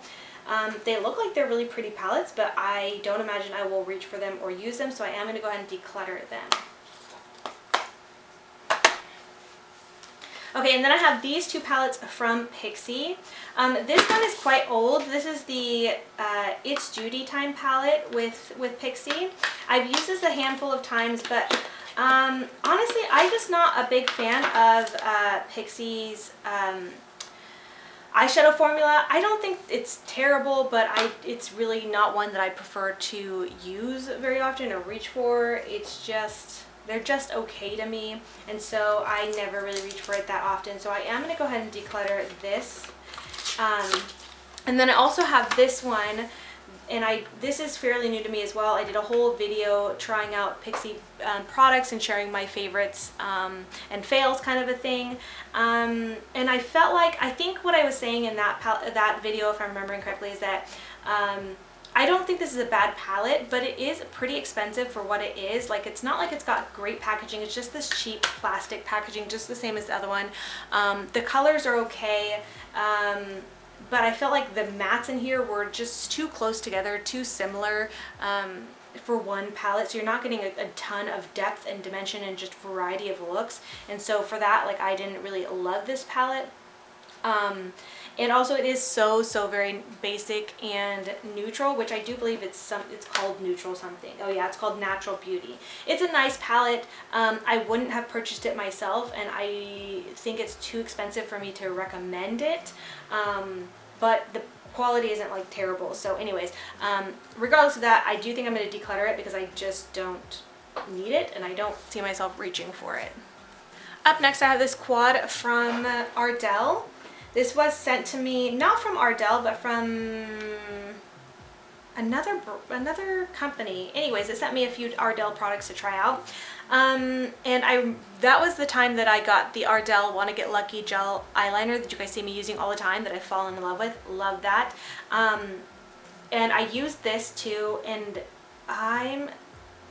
They look like they're really pretty palettes, but I don't imagine I will reach for them or use them, so I am going to go ahead and declutter them. Okay, and then I have these two palettes from Pixie. This one is quite old. This is the It's Judy Time palette with Pixie. I've used this a handful of times, but honestly, I'm just not a big fan of Pixie's eyeshadow formula. I don't think it's terrible, but it's really not one that I prefer to use very often or reach for. It's just, they're just okay to me, and so I never really reach for it that often. So I am going to go ahead and declutter this. And then I also have this one, and this is fairly new to me as well. I did a whole video trying out Pixie products and sharing my favorites and fails, kind of a thing. And I felt like, I think what I was saying in that video, if I'm remembering correctly, is that I don't think this is a bad palette, but it is pretty expensive for what it is. Like, it's not like it's got great packaging. It's just this cheap plastic packaging, just the same as the other one. The colors are okay, but I felt like the mattes in here were just too close together, too similar for one palette. So you're not getting a ton of depth and dimension and just variety of looks. And so for that, like, I didn't really love this palette. And also it is so very basic and neutral, which I do believe it's called neutral something. Oh yeah, it's called Natural Beauty. It's a nice palette. I wouldn't have purchased it myself, and I think it's too expensive for me to recommend it. But the quality isn't like terrible. So anyways, regardless of that, I do think I'm going to declutter it because I just don't need it and I don't see myself reaching for it. Up next, I have this quad from Ardell. This was sent to me, not from Ardell, but from another company. Anyways, it sent me a few Ardell products to try out. And that was the time that I got the Ardell Wanna Get Lucky gel eyeliner that you guys see me using all the time, that I've fallen in love with. Love that. And I used this too, and I'm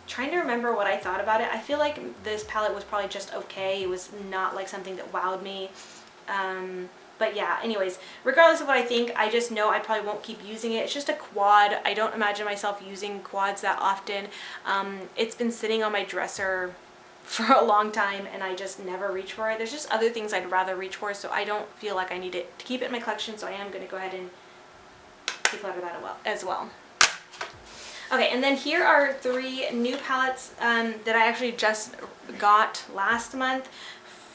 trying to remember what I thought about it. I feel like this palette was probably just okay. It was not like something that wowed me. But yeah, anyways, regardless of what I think, I just know I probably won't keep using it. It's just a quad. I don't imagine myself using quads that often. It's been sitting on my dresser for a long time and I just never reach for it. There's just other things I'd rather reach for, so I don't feel like I need it to keep it in my collection, so I am going to go ahead and declutter that as well. Okay, and then here are 3 new palettes that I actually just got last month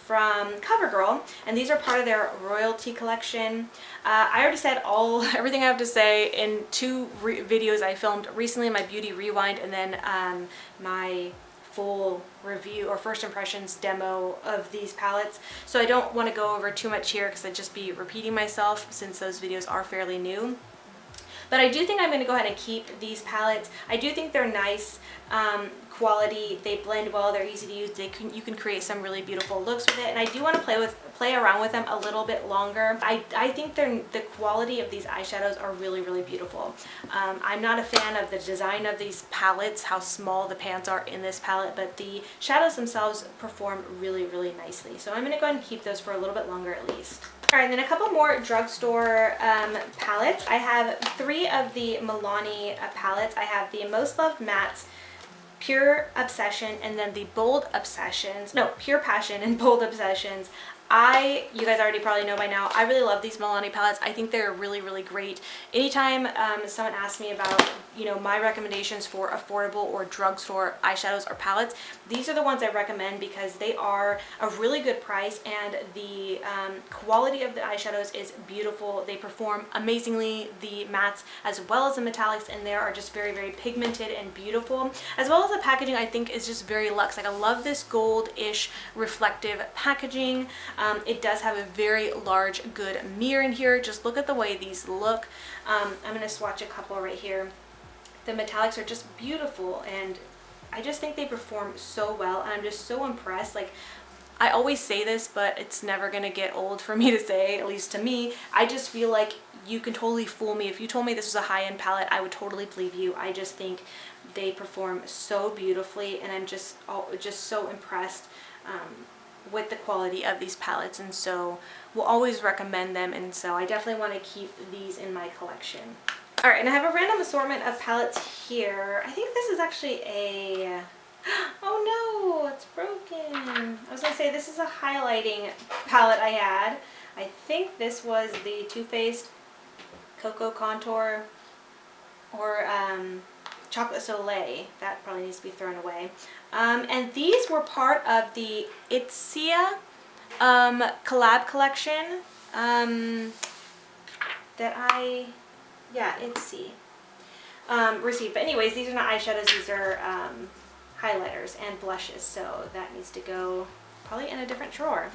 from CoverGirl, and these are part of their royalty collection. I already said everything I have to say in two videos I filmed recently, my beauty rewind, and then my full review or first impressions demo of these palettes. So I don't want to go over too much here because I'd just be repeating myself since those videos are fairly new. But I do think I'm going to go ahead and keep these palettes. I do think they're nice quality. They blend well. They're easy to use. You can create some really beautiful looks with it. And I do want to play around with them a little bit longer. I think the quality of these eyeshadows are really, really beautiful. I'm not a fan of the design of these palettes, how small the pans are in this palette, but the shadows themselves perform really, really nicely. So I'm going to go ahead and keep those for a little bit longer at least. Alright, then a couple more drugstore palettes. I have 3 of the Milani palettes. I have the Most Loved Mattes, Pure Obsession, and then the Bold Obsessions. No, Pure Passion and Bold Obsessions. You guys already probably know by now, I really love these Milani palettes. I think they're really, really great. Anytime someone asks me about, my recommendations for affordable or drugstore eyeshadows or palettes, these are the ones I recommend because they are a really good price and the quality of the eyeshadows is beautiful. They perform amazingly. The mattes as well as the metallics in there are just very, very pigmented and beautiful. As well as the packaging, I think is just very luxe. Like I love this gold-ish reflective packaging. It does have a very large, good mirror in here. Just look at the way these look. I'm going to swatch a couple right here. The metallics are just beautiful and I just think they perform so well. And I'm just so impressed. Like, I always say this, but it's never going to get old for me to say, at least to me. I just feel like you can totally fool me. If you told me this was a high-end palette, I would totally believe you. I just think they perform so beautifully and I'm just so impressed with the quality of these palettes, and so we'll always recommend them, and so I definitely want to keep these in my collection. Alright, and I have a random assortment of palettes here. I think this is actually a... Oh no, it's broken. I was going to say this is a highlighting palette I had. I think this was the Too Faced Cocoa Contour or Chocolate Soleil. That probably needs to be thrown away. And these were part of the Itsia collab collection that Itsy received. But anyways, these are not eyeshadows, these are highlighters and blushes, so that needs to go probably in a different drawer.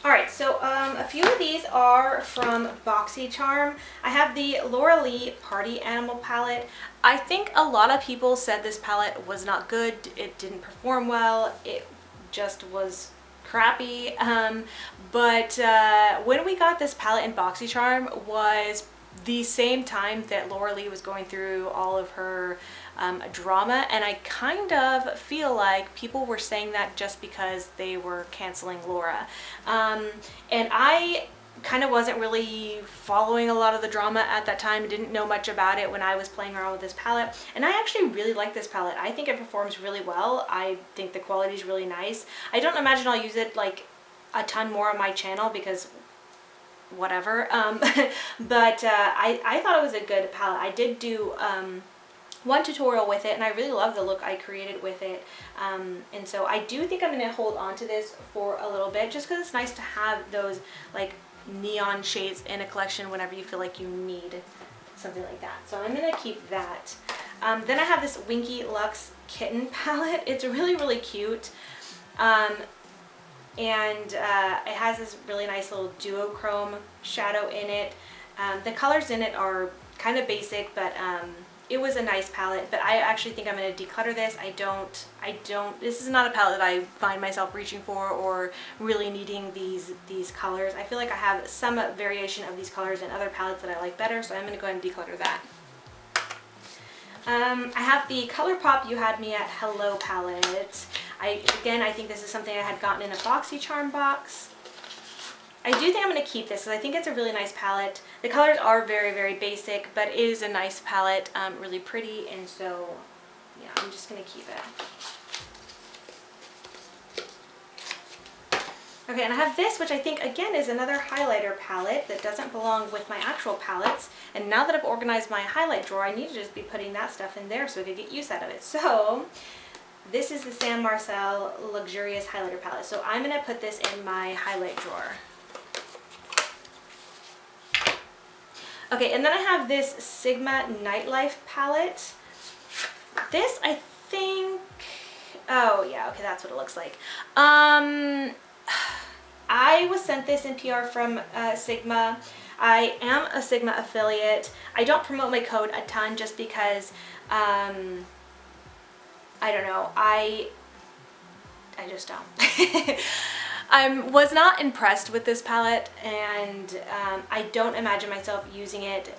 Alright, so a few of these are from BoxyCharm. I have the Laura Lee Party Animal palette. I think a lot of people said this palette was not good. It didn't perform well. It just was crappy. But when we got this palette in BoxyCharm was the same time that Laura Lee was going through all of her drama, and I kind of feel like people were saying that just because they were canceling Laura. And I kind of wasn't really following a lot of the drama at that time, didn't know much about it when I was playing around with this palette, and I actually really like this palette. I think it performs really well. I think the quality is really nice. I don't imagine I'll use it like a ton more on my channel because whatever, but I thought it was a good palette. I did do one tutorial with it and I really love the look I created with it, and so I do think I'm going to hold on to this for a little bit just because it's nice to have those like neon shades in a collection whenever you feel like you need something like that. So I'm going to keep that. Then I have this Winky Lux Kitten palette. It's really, really cute. And it has this really nice little duochrome shadow in it. The colors in it are kind of basic, but it was a nice palette. But I actually think I'm going to declutter this. This is not a palette that I find myself reaching for or really needing these colors. I feel like I have some variation of these colors in other palettes that I like better, so I'm going to go ahead and declutter that. I have the ColourPop You Had Me at Hello palette. Again, I think this is something I had gotten in a BoxyCharm box. I do think I'm going to keep this because I think it's a really nice palette. The colors are very, very basic, but it is a nice palette, really pretty, and so yeah, I'm just going to keep it. Okay, and I have this, which I think, again, is another highlighter palette that doesn't belong with my actual palettes. And now that I've organized my highlight drawer, I need to just be putting that stuff in there so I can get use out of it. So, This is the San Marcel Luxurious Highlighter Palette. So I'm going to put this in my highlight drawer. Okay, and then I have this Sigma Nightlife palette. This, I think, oh yeah, okay, that's what it looks like. I was sent this in PR from Sigma. I am a Sigma affiliate. I don't promote my code a ton just because, I don't know, I just don't. I was not impressed with this palette, and I don't imagine myself using it.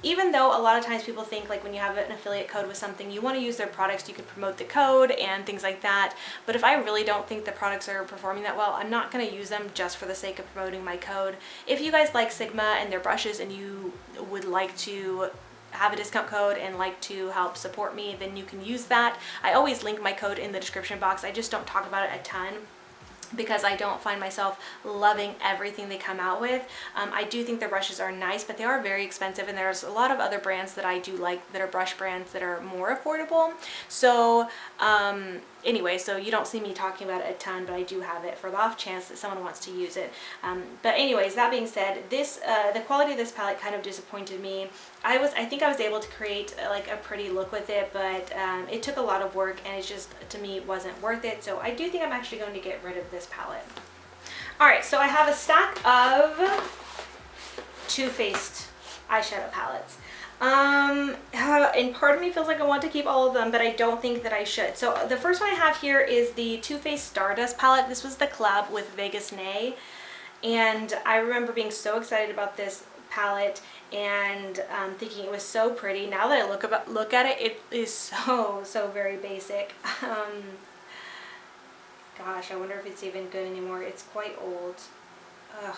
Even though a lot of times people think like when you have an affiliate code with something, you want to use their products, you can promote the code and things like that. But if I really don't think the products are performing that well, I'm not going to use them just for the sake of promoting my code. If you guys like Sigma and their brushes and you would like to have a discount code and like to help support me, then you can use that. I always link my code in the description box. I just don't talk about it a ton, because I don't find myself loving everything they come out with. I do think their brushes are nice, but they are very expensive, and there's a lot of other brands that I do like that are brush brands that are more affordable. So anyway, so you don't see me talking about it a ton, but I do have it for the off chance that someone wants to use it. But anyways, that being said, this the quality of this palette kind of disappointed me. I think I was able to create like a pretty look with it, but it took a lot of work, and it just, to me, wasn't worth it. So I do think I'm actually going to get rid of this palette. Alright, so I have a stack of Too Faced eyeshadow palettes. And part of me feels like I want to keep all of them, but I don't think that I should. So the first one I have here is the Too Faced Stardust palette. This was the collab with Vegas Nay, and I remember being so excited about this palette and thinking it was so pretty. Now that I look at it, it is so very basic. Gosh, I wonder if it's even good anymore. It's quite old. Ugh.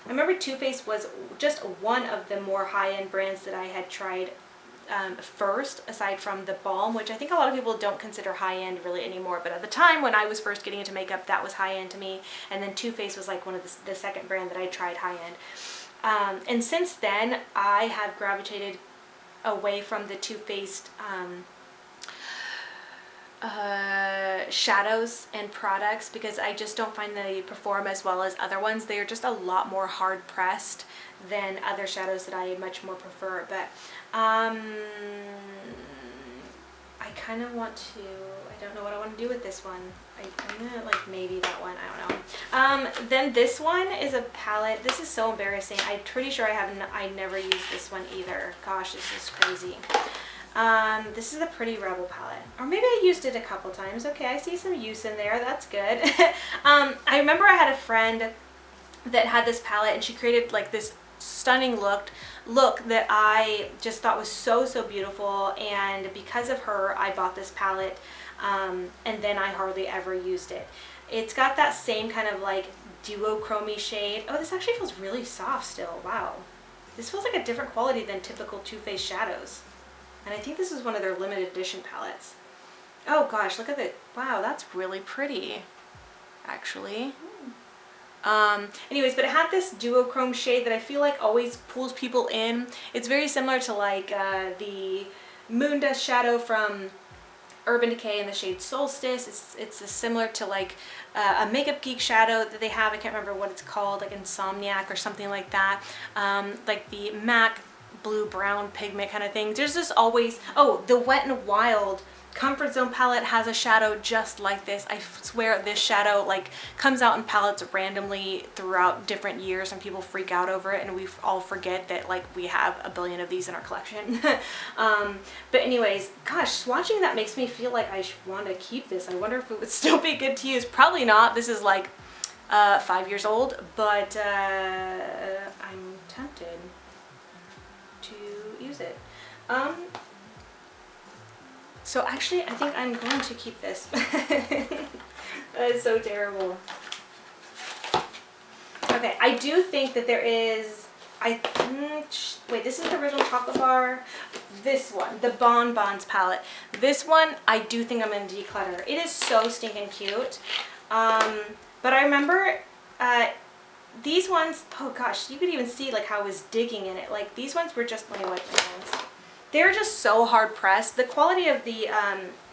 I remember Too Faced was just one of the more high-end brands that I had tried first, aside from the Balm, which I think a lot of people don't consider high-end really anymore, but at the time when I was first getting into makeup, that was high-end to me. And then Too Faced was like one of the second brand that I tried high-end. And since then, I have gravitated away from the Too Faced shadows and products, because I just don't find they perform as well as other ones. They are just a lot more hard pressed than other shadows that I much more prefer. But I kind of want to, I don't know what I want to do with this one. I'm gonna like maybe that one, I don't know. Then this one is a palette. This is so embarrassing. I'm pretty sure I never used this one either. Gosh, this is crazy. This is the Pretty Rebel palette, or maybe I used it a couple times. Okay, I see some use in there. That's good. I remember I had a friend that had this palette, and she created like this stunning look that I just thought was so beautiful, and because of her, I bought this palette, and then I hardly ever used it. It's got that same kind of like duochrome shade. Oh, this actually feels really soft still. Wow, this feels like a different quality than typical Too Faced shadows. And I think this is one of their limited edition palettes. Oh gosh, look at it. Wow, that's really pretty, actually. Anyways, but it had this duochrome shade that I feel like always pulls people in. It's very similar to like the Moon Dust shadow from Urban Decay in the shade Solstice. It's similar to like a Makeup Geek shadow that they have. I can't remember what it's called, like Insomniac or something like that. Like the MAC blue brown pigment kind of thing. There's just always, oh, the Wet n Wild Comfort Zone palette has a shadow just like this. I swear this shadow like comes out in palettes randomly throughout different years, and people freak out over it, and we all forget that like we have a billion of these in our collection. But anyways, gosh, swatching that makes me feel like I want to keep this. I wonder if it would still be good to use. Probably not. This is like 5 years old, but I'm tempted to use it. So actually, I think I'm going to keep this. That is so terrible. Okay, I do think that there is, wait, this is the original chocolate bar. This one, the Bon Bons palette. This one, I do think I'm going to declutter. It is so stinking cute. But I remember these ones, oh gosh, you could even see like how I was digging in it. Like these ones were just, let me wipe my hands. They're just so hard pressed. The quality of the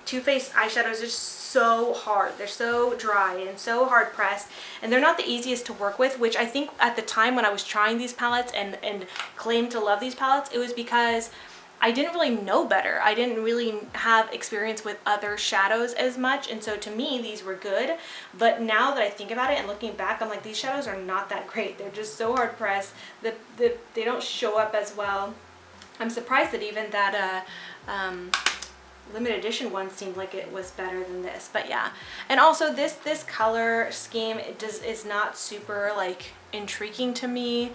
Too Faced eyeshadows are so hard. They're so dry and so hard pressed, and they're not the easiest to work with, which I think at the time when I was trying these palettes and claimed to love these palettes, it was because I didn't really know better. I didn't really have experience with other shadows as much, and so to me these were good. But now that I think about it and looking back, I'm like, these shadows are not that great. They're just so hard pressed. They don't show up as well. I'm surprised that even that limited edition one seemed like it was better than this, but yeah. And also this color scheme is not super like intriguing to me.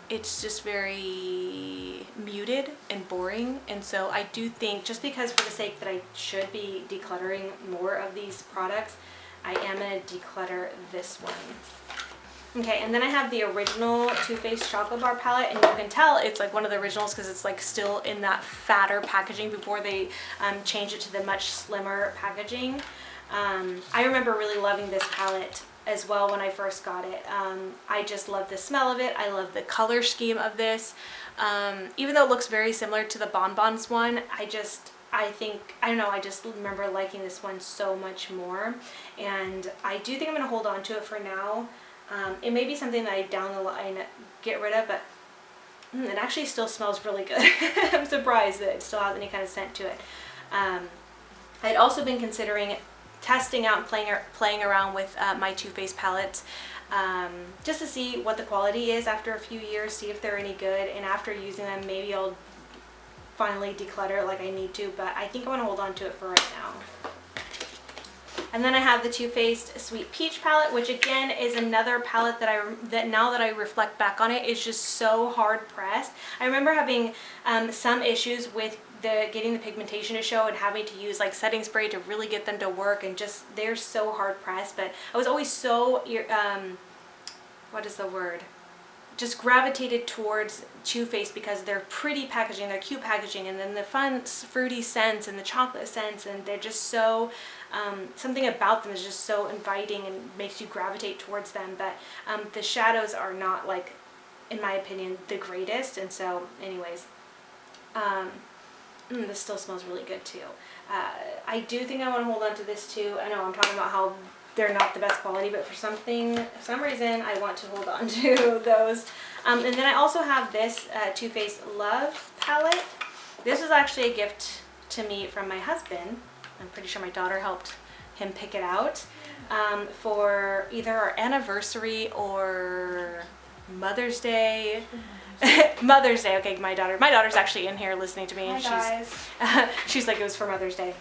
It's just very muted and boring, and so I do think, just because for the sake that I should be decluttering more of these products, I am going to declutter this one. Okay, and then I have the original Too Faced Chocolate Bar palette, and you can tell it's like one of the originals because it's like still in that fatter packaging before they changed it to the much slimmer packaging. I remember really loving this palette as well when I first got it. I just love the smell of it. I love the color scheme of this. Even though it looks very similar to the Bonbons one, I just remember liking this one so much more. And I do think I'm gonna hold on to it for now. It may be something that I down the line get rid of, but it actually still smells really good. I'm surprised that it still has any kind of scent to it. I'd also been considering testing out and playing around with my Too Faced palettes, just to see what the quality is after a few years, see if they're any good, and after using them maybe I'll finally declutter it like I need to, but I think I want to hold on to it for right now. And then I have the Too Faced Sweet Peach palette, which again is another palette that now that I reflect back on it is just so hard pressed. I remember having some issues with getting the pigmentation to show and having to use like setting spray to really get them to work, and just they're so hard pressed. But I was always so what is the word? Just gravitated towards Too Faced because they're pretty packaging, they're cute packaging, and then the fun fruity scents and the chocolate scents, and they're just so something about them is just so inviting and makes you gravitate towards them. But the shadows are not, like, in my opinion, the greatest. And so anyways, this still smells really good too. I do think I want to hold on to this too. I know I'm talking about how they're not the best quality, but for some reason I want to hold on to those. And then I also have this Too Faced Love palette. This was actually a gift to me from my husband. I'm pretty sure my daughter helped him pick it out for either our anniversary or Mother's Day. Mother's Day. Okay, my daughter's actually in here listening to me, and she's like, it was for Mother's Day.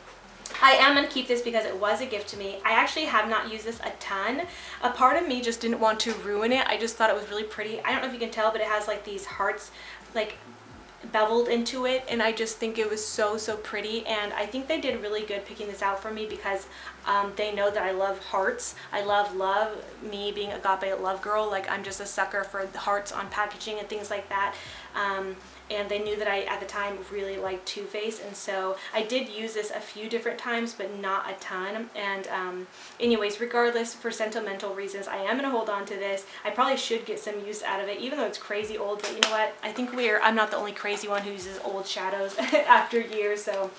I am going to keep this because it was a gift to me. I actually have not used this a ton. A part of me just didn't want to ruin it. I just thought it was really pretty. I don't know if you can tell, but it has like these hearts like beveled into it, and I just think it was so pretty. And I think they did really good picking this out for me because they know that I love hearts. I love me being agape love girl. Like, I'm just a sucker for the hearts on packaging and things like that. And they knew that I, at the time, really liked Too Faced, and so I did use this a few different times, but not a ton. And anyways, regardless, for sentimental reasons, I am going to hold on to this. I probably should get some use out of it, even though it's crazy old, but you know what? I think I'm not the only crazy one who uses old shadows after years, so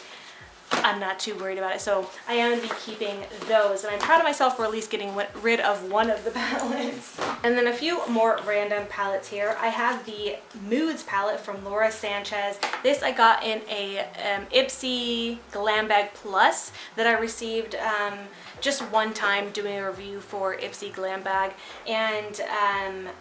I'm not too worried about it. So I am going to be keeping those, and I'm proud of myself for at least getting rid of one of the palettes. And then a few more random palettes here. I have the Moods palette from Laura Sanchez. This I got in a Ipsy Glam Bag Plus that I received just one time doing a review for Ipsy Glam Bag, and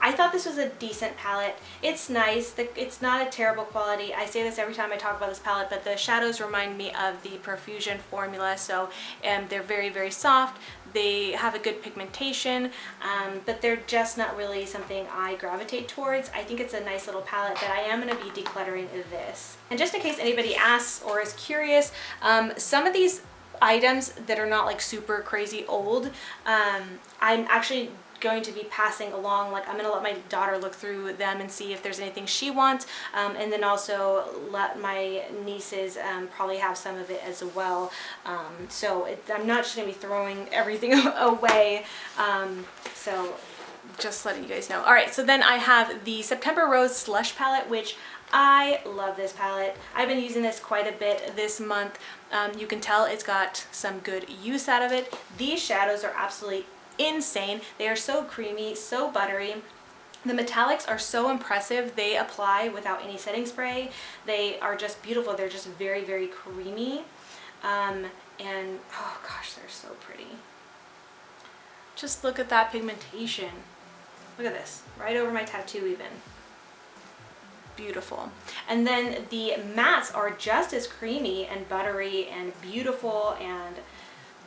I thought this was a decent palette. It's nice. It's not a terrible quality. I say this every time I talk about this palette, but the shadows remind me of the Profusion formula, so they're very soft. They have a good pigmentation, but they're just not really something I gravitate towards. I think it's a nice little palette, but I am going to be decluttering this. And just in case anybody asks or is curious, some of these items that are not like super crazy old, I'm actually going to be passing along. Like, I'm going to let my daughter look through them and see if there's anything she wants, and then also let my nieces probably have some of it as well. So I'm not just going to be throwing everything away. So just letting you guys know. Alright, so then I have the September Rose Slush palette, which I love this palette. I've been using this quite a bit this month. You can tell it's got some good use out of it. These shadows are absolutely insane. They are so creamy, so buttery. The metallics are so impressive. They apply without any setting spray. They are just beautiful. They're just very, very creamy. And oh gosh, they're so pretty. Just look at that pigmentation. Look at this, right over my tattoo even. Beautiful. And then the mattes are just as creamy and buttery and beautiful and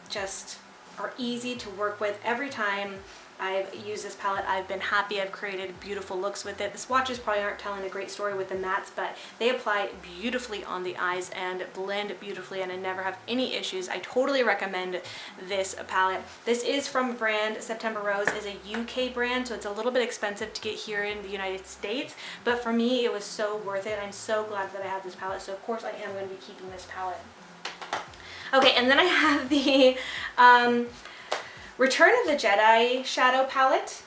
just are easy to work with. Every time I've used this palette, I've been happy. I've created beautiful looks with it. The swatches probably aren't telling a great story with the mattes, but they apply beautifully on the eyes and blend beautifully, and I never have any issues. I totally recommend this palette. This is from a brand, September Rose is a UK brand, so it's a little bit expensive to get here in the United States, but for me it was so worth it. I'm so glad that I have this palette, so of course I am going to be keeping this palette. Okay, and then I have the Return of the Jedi Shadow Palette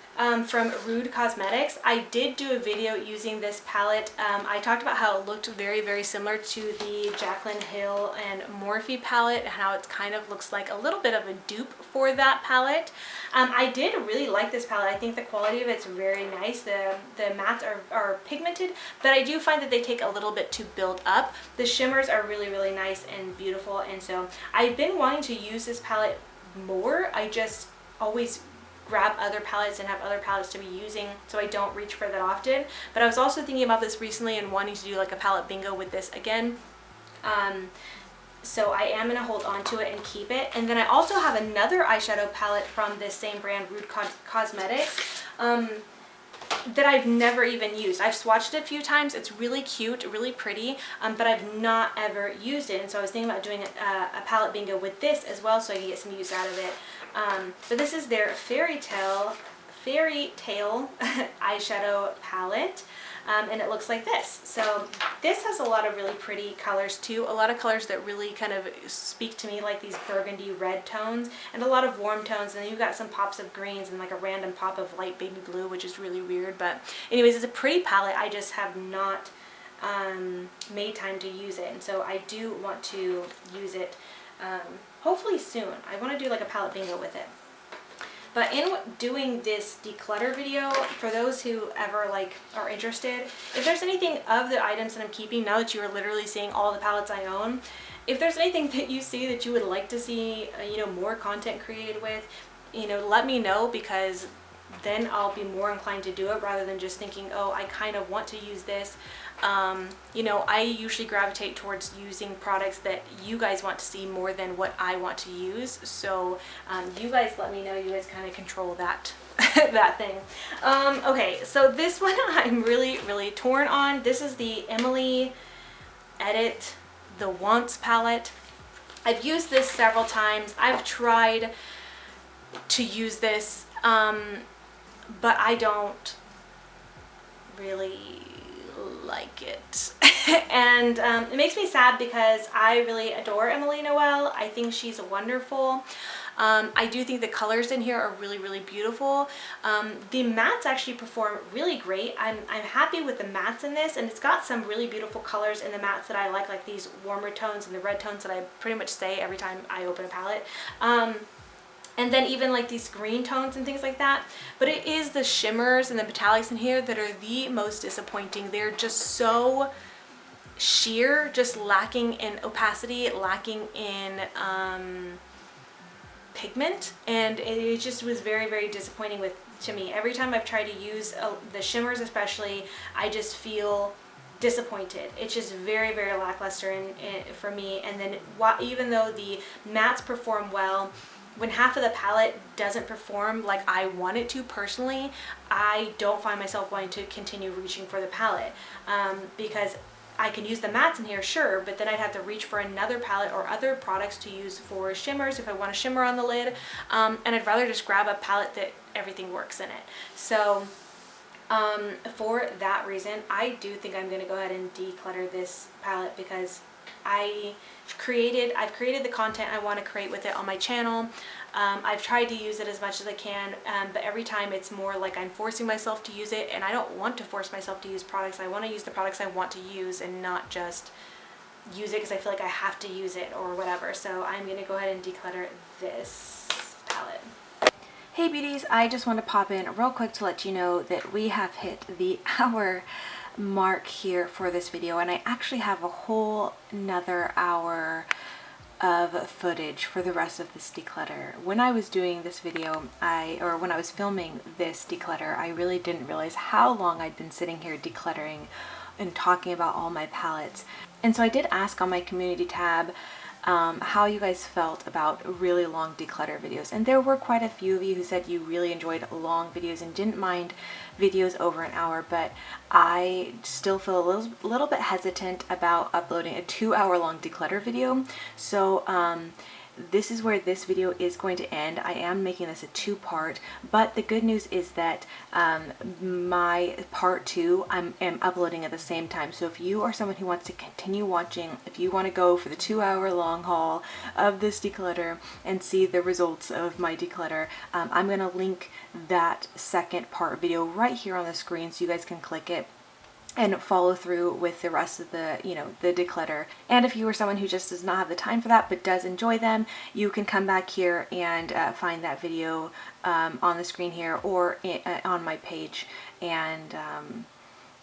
from Rude Cosmetics. I did do a video using this palette. I talked about how it looked very, very similar to the Jaclyn Hill and Morphe palette, and how it kind of looks like a little bit of a dupe for that palette. I did really like this palette. I think the quality of it's very nice. The mattes are pigmented, but I do find that they take a little bit to build up. The shimmers are really, really nice and beautiful, and so I've been wanting to use this palette more. I just always grab other palettes and have other palettes to be using, so I don't reach for that often. But I was also thinking about this recently and wanting to do like a palette bingo with this again. So I am going to hold on to it and keep it. And then I also have another eyeshadow palette from this same brand, Rude Cosmetics, that I've never even used. I've swatched it a few times. It's really cute, really pretty, but I've not ever used it. And so I was thinking about doing a palette bingo with this as well, so I can get some use out of it. But this is their Fairy Tale eyeshadow palette, and it looks like this. So this has a lot of really pretty colors too, a lot of colors that really kind of speak to me, like these burgundy red tones, and a lot of warm tones, and then you've got some pops of greens and like a random pop of light baby blue, which is really weird. But anyways, it's a pretty palette. I just have not made time to use it, and so I do want to use it hopefully soon. I want to do like a palette bingo with it. But in doing this declutter video, for those who ever like are interested, if there's anything of the items that I'm keeping, now that you are literally seeing all the palettes I own, if there's anything that you see that you would like to see, you know, more content created with, you know, let me know, because then I'll be more inclined to do it rather than just thinking, oh, I kind of want to use this. You know, I usually gravitate towards using products that you guys want to see more than what I want to use. So you guys let me know. You guys kind of control that that thing. Okay, so this one I'm really, really torn on. This is the Emily Edit the Wants palette. I've used this several times. I've tried to use this, but I don't really like it. And it makes me sad because I really adore Emily Noel. I think she's wonderful. I do think the colors in here are really, really beautiful. The mattes actually perform really great. I'm happy with the mattes in this, and it's got some really beautiful colors in the mattes that I like these warmer tones and the red tones that I pretty much say every time I open a palette. And then even like these green tones and things like that. But it is the shimmers and the metallics in here that are the most disappointing. They're just so sheer, just lacking in opacity, lacking in pigment, and it just was very, very disappointing to me. Every time I've tried to use the shimmers especially, I just feel disappointed. It's just very, very lackluster for me. And then even though the mattes perform well, when half of the palette doesn't perform like I want it to personally, I don't find myself wanting to continue reaching for the palette, because I can use the mattes in here, sure, but then I'd have to reach for another palette or other products to use for shimmers if I want a shimmer on the lid, and I'd rather just grab a palette that everything works in it. So for that reason, I do think I'm going to go ahead and declutter this palette, because I've created the content I want to create with it on my channel. I've tried to use it as much as I can, but every time it's more like I'm forcing myself to use it, and I don't want to force myself to use products. I want to use the products I want to use and not just use it because I feel like I have to use it or whatever. So I'm going to go ahead and declutter this palette. Hey beauties, I just want to pop in real quick to let you know that we have hit the hour mark here for this video, and I actually have a whole another hour of footage for the rest of this declutter. When I was doing this video, when I was filming this declutter, I really didn't realize how long I'd been sitting here decluttering and talking about all my palettes. And so I did ask on my community tab how you guys felt about really long declutter videos, and there were quite a few of you who said you really enjoyed long videos and didn't mind videos over an hour, but I still feel a little bit hesitant about uploading a 2-hour long declutter video. So this is where this video is going to end. I am making this a 2-part, but the good news is that my part 2 I am uploading at the same time. So if you are someone who wants to continue watching, if you want to go for the 2-hour long haul of this declutter and see the results of my declutter, I'm going to link that second part video right here on the screen so you guys can click it and follow through with the rest of the, the declutter. And if you are someone who just does not have the time for that but does enjoy them, you can come back here and find that video on the screen here or on my page and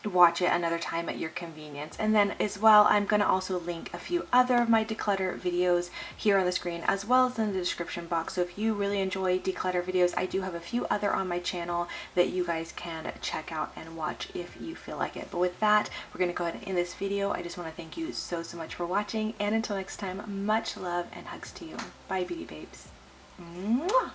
watch it another time at your convenience. And then as well, I'm going to also link a few other of my declutter videos here on the screen as well as in the description box. So if you really enjoy declutter videos, I do have a few other on my channel that you guys can check out and watch if you feel like it. But with that, we're going to go ahead and end this video. I just want to thank you so much for watching, and until next time, much love and hugs to you. Bye beauty babes. Mwah!